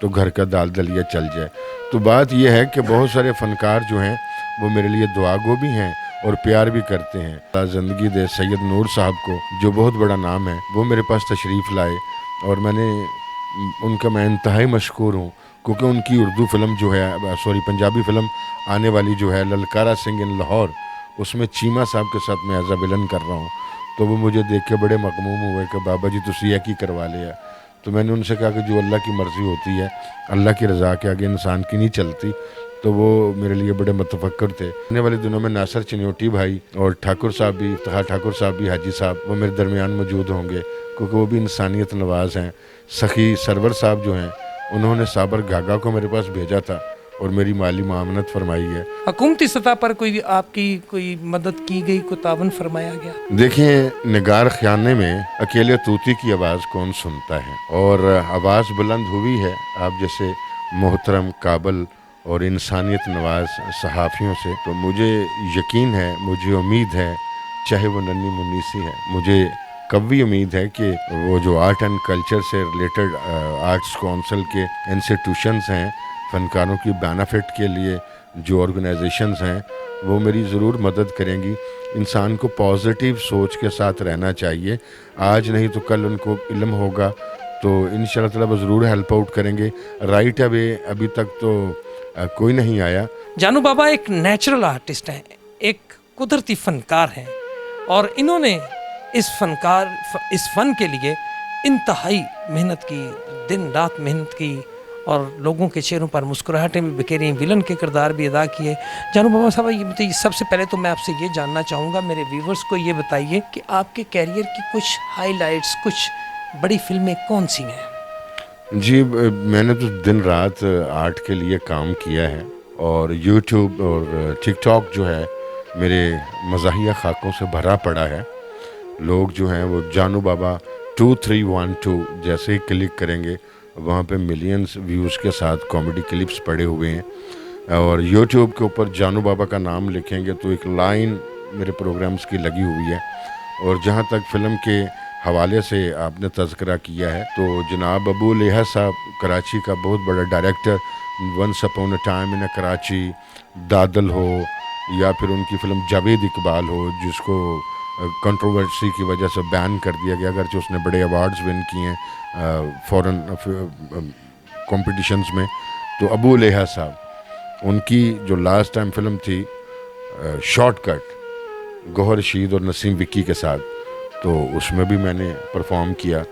تو گھر کا دال دلیا چل جائے. تو بات یہ ہے کہ بہت سارے فنکار جو ہیں وہ میرے لیے دعا گو بھی ہیں اور پیار بھی کرتے ہیں. اللہ زندگی دے سید نور صاحب کو, جو بہت بڑا نام ہے, وہ میرے پاس تشریف لائے اور ان کا میں انتہائی مشکور ہوں, کیونکہ ان کی اردو فلم جو ہے, پنجابی فلم آنے والی جو ہے للکارا سنگھ ان لاہور, اس میں چیمہ صاحب کے ساتھ میں ایز اے ولن کر رہا ہوں. تو وہ مجھے دیکھ کے بڑے مغموم ہوئے کہ بابا جی تسی یہ کی کروا لیا. تو میں نے ان سے کہا کہ جو اللہ کی مرضی ہوتی ہے, اللہ کی رضا کے آگے انسان کی نہیں چلتی. تو وہ میرے لیے بڑے متفکر تھے. آنے والے دنوں میں ناصر چنیوٹی بھائی اور ٹھاکر صاحب بھی, افتخار ٹھاکر صاحب بھی, حاجی صاحب, وہ میرے درمیان موجود ہوں گے, کیونکہ وہ بھی انسانیت نواز ہیں. سخی سرور صاحب جو ہیں, انہوں نے صابر گاگا کو میرے پاس بھیجا تھا اور میری مالی معاونت فرمائی ہے. حکومتی سطح پر کوئی آپ کی کوئی مدد کی گئی, کوئی تعاون فرمایا گیا؟ دیکھیں, نگار خیانے میں اکیلے طوطی کی آواز کون سنتا ہے, اور آواز بلند ہوئی ہے آپ جیسے محترم, قابل اور انسانیت نواز صحافیوں سے. تو مجھے یقین ہے, مجھے امید ہے, چاہے وہ ننھی منی سی ہے, مجھے قوی امید ہے کہ وہ جو آرٹ اینڈ کلچر سے ریلیٹڈ آرٹس کونسل کے انسٹیٹیوشنز ہیں, فنکاروں کی بینیفٹ کے لیے جو آرگنائزیشنز ہیں, وہ میری ضرور مدد کریں گی. انسان کو پازیٹیو سوچ کے ساتھ رہنا چاہیے. آج نہیں تو کل ان کو علم ہوگا تو انشاءاللہ تعالیٰ وہ ضرور ہیلپ آؤٹ کریں گے. رائٹ ابھی تک تو کوئی نہیں آیا. جانو بابا ایک نیچرل آرٹسٹ ہیں, ایک قدرتی فنکار ہیں, اور انہوں نے اس فن کے لیے انتہائی محنت کی, دن رات محنت کی, اور لوگوں کے چہروں پر مسکراہٹیں بھی بکھیری, ولن کے کردار بھی ادا کیے. جانو بابا صاحب, یہ بتائیے, سب سے پہلے تو میں آپ سے یہ جاننا چاہوں گا, میرے ویورز کو یہ بتائیے کہ آپ کے کیریئر کی کچھ ہائی لائٹس, کچھ بڑی فلمیں کون سی ہیں؟ جی, میں نے تو دن رات آرٹ کے لیے کام کیا ہے, اور یوٹیوب اور ٹک ٹاک جو ہے میرے مزاحیہ خاکوں سے بھرا پڑا ہے. لوگ جو ہیں وہ جانو بابا 2312 جیسے ہی کلک کریں گے, وہاں پہ ملینز ویوز کے ساتھ کامیڈی کلپس پڑے ہوئے ہیں. اور یوٹیوب کے اوپر جانو بابا کا نام لکھیں گے تو ایک لائن میرے پروگرامز کی لگی ہوئی ہے. اور جہاں تک فلم کے حوالے سے آپ نے تذکرہ کیا ہے, تو جناب ابو لیحہ صاحب کراچی کا بہت بڑا director, once upon a time in Karachi, دادل ہو, یا پھر ان کی فلم جاوید اقبال ہو جس کو کنٹروورسی کی وجہ سے بین کر دیا گیا, اگرچہ اس نے بڑے ایوارڈز ون کیے ہیں فورن کمپٹیشنز میں. تو ابو لیحہ صاحب, ان کی جو لاسٹ ٹائم فلم تھی شارٹ کٹ, گوہر رشید اور نسیم وکی کے ساتھ, تو اس میں بھی میں نے پرفارم کیا.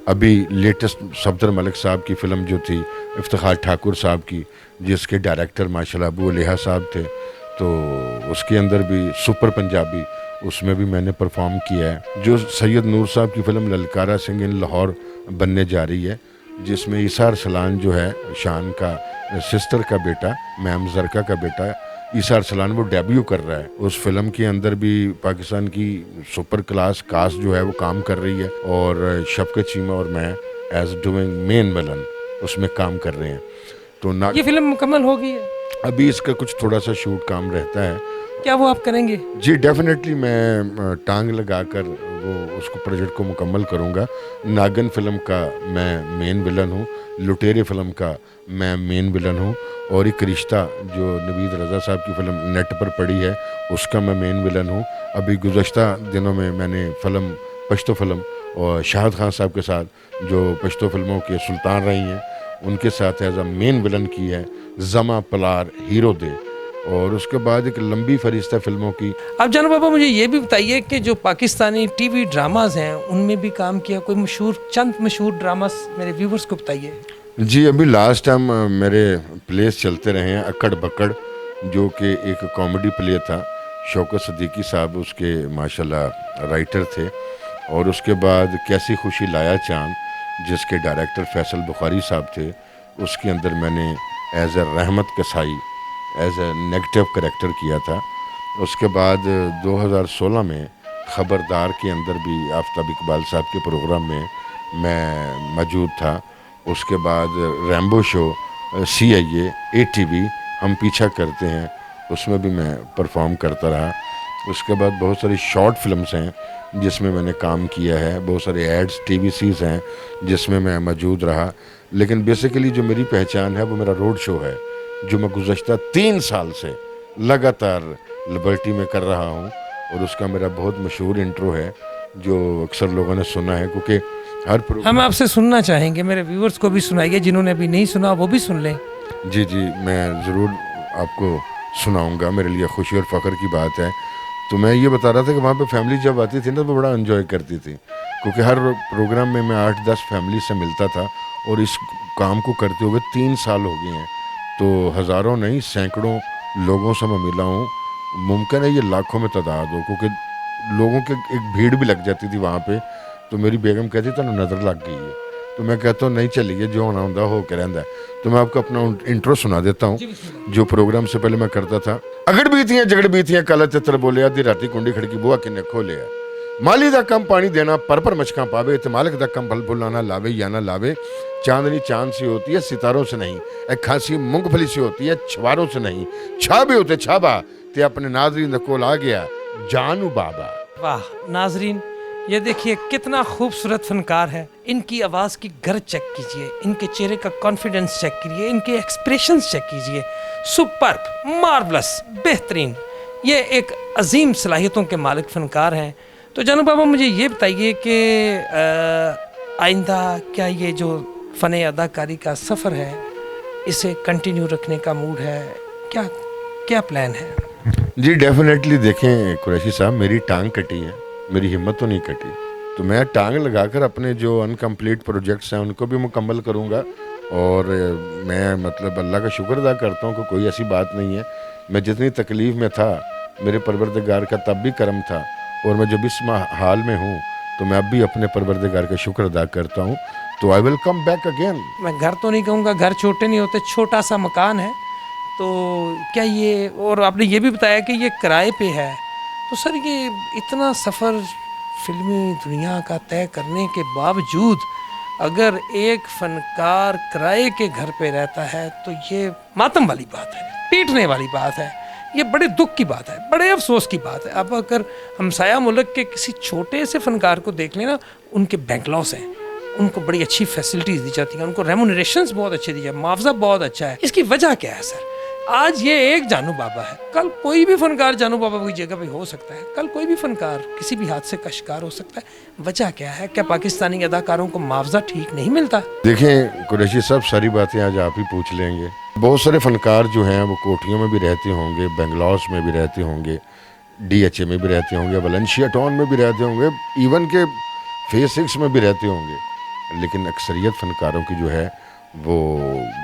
ابھی لیٹسٹ صفدر ملک صاحب کی فلم جو تھی افتخار ٹھاکر صاحب کی, جس کے ڈائریکٹر ماشاءاللہ ابو لیحہ صاحب تھے, تو اس کے اندر بھی سپر پنجابی, اس میں بھی میں نے پرفارم کیا ہے. جو سید نور صاحب کی فلم للکارا سنگھ ان لاہور بننے جا رہی ہے, جس میں عیسیٰ ارسلان جو ہے شان کا سسٹر کا بیٹا, میم زرکا کا بیٹا عیسیٰ ارسلان, وہ ڈیبیو کر رہا ہے. اس فلم کے اندر بھی پاکستان کی سپر کلاس کاسٹ جو ہے وہ کام کر رہی ہے, اور شفقت چیمہ اور میں ایز ڈوئنگ مین ولن اس میں کام کر رہے ہیں. تو یہ فلم مکمل ہو گئی ہے؟ ابھی اس کا کچھ تھوڑا سا شوٹ کام رہتا ہے. کیا وہ آپ کریں گے؟ جی ڈیفینیٹلی میں ٹانگ لگا کر وہ اس کو پروجیکٹ کو مکمل کروں گا. ناگن فلم کا میں مین ولن ہوں, لٹیرے فلم کا میں مین ولن ہوں, اور ایک رشتہ جو نوید رضا صاحب کی فلم نیٹ پر پڑی ہے اس کا میں مین ولن ہوں. ابھی گزشتہ دنوں میں نے فلم پشتو فلم اور شاہد خان صاحب کے ساتھ, جو پشتو فلموں کے سلطان رہی ہیں, ان کے ساتھ ایز اے مین ولن کی ہے زما پلار ہیرو دے. اور اس کے بعد ایک لمبی فہرست ہے فلموں کی. اب جانو بابا مجھے یہ بھی بتائیے کہ جو پاکستانی ٹی وی ڈراماز ہیں ان میں بھی کام کیا, کوئی چند مشہور ڈراماز میرے ویورز کو بتائیے. جی ابھی لاسٹ ٹائم میرے پلیز چلتے رہے ہیں اکڑ بکڑ, جو کہ ایک کامیڈی پلے تھا. شوکت صدیقی صاحب اس کے ماشاءاللہ رائٹر تھے. اور اس کے بعد کیسی خوشی لایا چاند, جس کے ڈائریکٹر فیصل بخاری صاحب تھے, اس کے اندر میں نے ایز اے رحمت کسائی ایز اے نیگیٹو کریکٹر کیا تھا. اس کے بعد 2016 میں خبردار کے اندر بھی آفتاب اقبال صاحب کے پروگرام میں موجود تھا. اس کے بعد ریمبو شو, CIA, ATV ہم پیچھا کرتے ہیں, اس میں بھی میں پرفارم کرتا رہا. اس کے بعد بہت ساری شارٹ فلمز ہیں جس میں نے کام کیا ہے, بہت سارے ایڈز ٹی وی سیز ہیں جس میں موجود رہا. لیکن بیسیکلی جو میری پہچان ہے وہ میرا روڈ شو ہے جو میں گزشتہ 3 سال سے لگاتار لبرٹی میں کر رہا ہوں, اور اس کا میرا بہت مشہور انٹرو ہے جو اکثر لوگوں نے سنا ہے, کیونکہ ہر ہم آپ سے سننا چاہیں گے, میرے ویورز کو بھی سنائیے, جنہوں نے ابھی نہیں سنا وہ بھی سن لیں. جی میں ضرور آپ کو سناؤں گا, میرے لیے خوشی اور فخر کی بات ہے. تو میں یہ بتا رہا تھا کہ وہاں پہ فیملی جب آتی تھی نا تو بڑا انجوائے کرتی تھی, کیونکہ ہر پروگرام میں 8-10 فیملی سے ملتا تھا, اور اس کام کو کرتے ہوئے 3 سال ہو گئے ہیں. تو ہزاروں نہیں سینکڑوں لوگوں سے میں ملا ہوں, ممکن ہے یہ لاکھوں میں تعداد ہو, کیونکہ لوگوں کی ایک بھیڑ بھی لگ جاتی تھی وہاں پہ. تو میری بیگم کہتی تھی نا نظر لگ گئی ہے, تو میں کہتا ہوں نہیں چلیے جو ہونا ہوں ہو کے رہندا ہے. تو میں آپ کو اپنا انٹرو سنا دیتا ہوں جو پروگرام سے پہلے میں کرتا تھا. اگڑ بیتیاں جگڑ بیتیاں کالا تتر بولے آدھی راتی کنڈی کھڑکی بوا کنے کھولیا, مالی دا کم پانی دینا پر مچکاں پاوے, تے مالک دا کم پھل پھلانا لاوے یا نہ لاوے. چاندنی چاند سی ہوتی ہے ستاروں سے نہیں, ایک کھانسی مونگ پھلی سی ہوتی ہے چھواروں سے نہیں. چھابے ہوتے چھابا تے اپنے ناظرین دا کول آ گیا جانو بابا. واہ ناظرین, یہ دیکھیے کتنا خوبصورت فنکار ہے. ان کی آواز کی گرج چیک کیجئے, ان کے چہرے کا کانفیڈنس چیک کیجئے, ان کے ایکسپریشنز چیک کیجئے. سپرب, مارولس, بہترین. یہ ایک عظیم صلاحیتوں کے مالک فنکار ہیں. تو جانو بابا مجھے یہ بتائیے کہ آئندہ کیا یہ جو فن اداکاری کا سفر ہے اسے کنٹینیو رکھنے کا موڈ ہے, کیا پلان ہے؟ جی ڈیفینیٹلی. دیکھیں قریشی صاحب, میری ٹانگ کٹی ہے, میری ہمت تو نہیں کٹی. تو میں ٹانگ لگا کر اپنے جو انکمپلیٹ پروجیکٹس ہیں ان کو بھی مکمل کروں گا. اور میں مطلب اللہ کا شکر ادا کرتا ہوں کہ کوئی ایسی بات نہیں ہے. میں جتنی تکلیف میں تھا میرے پروردگار کا تب بھی کرم تھا, اور میں جب اس حال میں ہوں تو میں اب بھی اپنے پروردگار کا شکر ادا کرتا ہوں. تو آئی ول کم بیک اگین. میں گھر تو نہیں کہوں گا, گھر چھوٹے نہیں ہوتے, چھوٹا سا مکان ہے. تو کیا یہ, اور آپ نے یہ بھی بتایا کہ یہ کرائے پہ ہے, تو سر یہ اتنا سفر فلمی دنیا کا طے کرنے کے باوجود اگر ایک فنکار کرائے کے گھر پہ رہتا ہے تو یہ ماتم والی بات ہے, پیٹنے والی بات ہے, یہ بڑے دکھ کی بات ہے, بڑے افسوس کی بات ہے. اب اگر ہمسایہ ملک کے کسی چھوٹے سے فنکار کو دیکھ لیں نا, ان کے بینک لاس ہیں, ان کو بڑی اچھی فیسلٹیز دی جاتی ہیں, ان کو ریمونریشنز بہت اچھے دی جاتی ہیں, معاوضہ بہت اچھا ہے. اس کی وجہ کیا ہے سر؟ آج یہ ایک جانو بابا ہے, کل کوئی بھی فنکار جانو بابا کی جگہ پہ ہو سکتا ہے, کل کوئی بھی فنکار کسی بھی حادثے کا شکار ہو سکتا ہے. وجہ کیا ہے؟ کیا پاکستانی اداکاروں کو معاوضہ ٹھیک نہیں ملتا؟ دیکھیں قریشی صاحب, ساری باتیں آج آپ ہی پوچھ لیں گے. بہت سارے فنکار جو ہیں وہ کوٹھیوں میں بھی رہتے ہوں گے, بنگلورس میں بھی رہتے ہوں گے, ڈی ایچ اے میں بھی رہتے ہوں گے, ولنشیا ٹاؤن میں بھی رہتے ہوں گے, ایون کہ فیس 6 میں بھی رہتے ہوں گے. لیکن اکثریت فنکاروں کی جو ہے وہ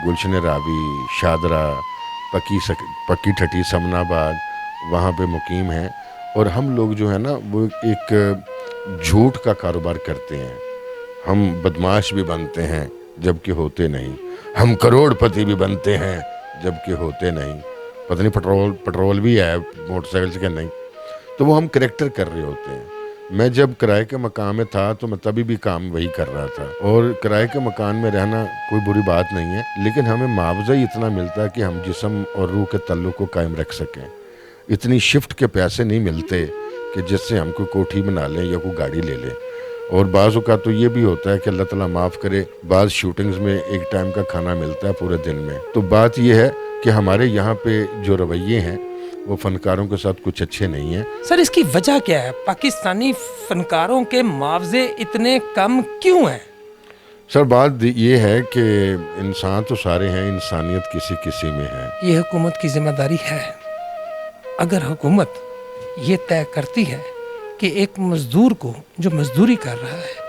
گلشن راوی, شادرہ, پکی ٹھٹی, سمن آباد, وہاں پہ مقیم ہیں. اور ہم لوگ جو ہے نا وہ ایک جھوٹ کا کاروبار کرتے ہیں. ہم بدماش بھی بنتے ہیں جب کہ ہوتے نہیں, ہم کروڑ پتی بھی بنتے ہیں جب کہ ہوتے نہیں. پتہ نہیں پٹرول بھی ہے موٹر سائیکل سے کہ نہیں. تو وہ ہم کریکٹر کر رہے ہوتے ہیں. میں جب کرائے کے مکان میں تھا تو میں تبھی بھی کام وہی کر رہا تھا, اور کرائے کے مکان میں رہنا کوئی بری بات نہیں ہے, لیکن ہمیں معاوضہ ہی اتنا ملتا ہے کہ ہم جسم اور روح کے تعلق کو قائم رکھ سکیں. اتنی شفٹ کے پیسے نہیں ملتے کہ جس سے ہم کوئی کوٹھی بنا لیں یا کوئی گاڑی لے لیں. اور بعض اوقات تو یہ بھی ہوتا ہے کہ اللہ تعالیٰ معاف کرے, بعض شوٹنگز میں ایک ٹائم کا کھانا ملتا ہے پورے دن میں. تو بات یہ ہے کہ ہمارے یہاں پہ جو رویے ہیں وہ فنکاروں کے ساتھ کچھ اچھے نہیں ہیں. سر اس کی وجہ کیا ہے؟ پاکستانی فنکاروں کے معاوضے اتنے کم کیوں ہیں؟ سر بات یہ ہے کہ انسان تو سارے ہیں, انسانیت کسی کسی میں ہے. یہ حکومت کی ذمہ داری ہے. اگر حکومت یہ طے کرتی ہے کہ ایک مزدور کو جو مزدوری کر رہا ہے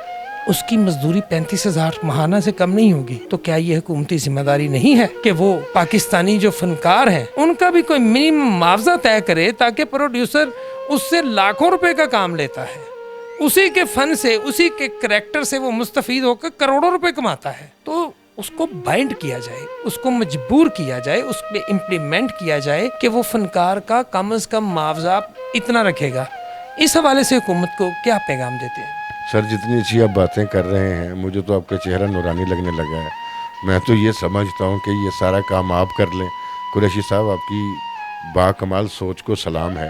اس کی مزدوری 35,000 ماہانہ سے کم نہیں ہوگی, تو کیا یہ حکومتی ذمہ داری نہیں ہے کہ وہ پاکستانی جو فنکار ہیں ان کا بھی کوئی منیمم معاوضہ طے کرے تاکہ پروڈیوسر اس سے لاکھوں روپے کا کام لیتا ہے, اسی کے فن سے, اسی کے کریکٹر سے وہ مستفید ہو کر کروڑوں روپے کماتا ہے. تو اس کو بائنڈ کیا جائے, اس کو مجبور کیا جائے, اس پہ امپلیمنٹ کیا جائے کہ وہ فنکار کا کم از کم معاوضہ اتنا رکھے گا. اس حوالے سے حکومت کو کیا پیغام دیتے ہیں؟ سر جتنی اچھی آپ باتیں کر رہے ہیں مجھے تو آپ کا چہرہ نورانی لگنے لگا ہے. میں تو یہ سمجھتا ہوں کہ یہ سارا کام آپ کر لیں. قریشی صاحب آپ کی با کمال سوچ کو سلام ہے,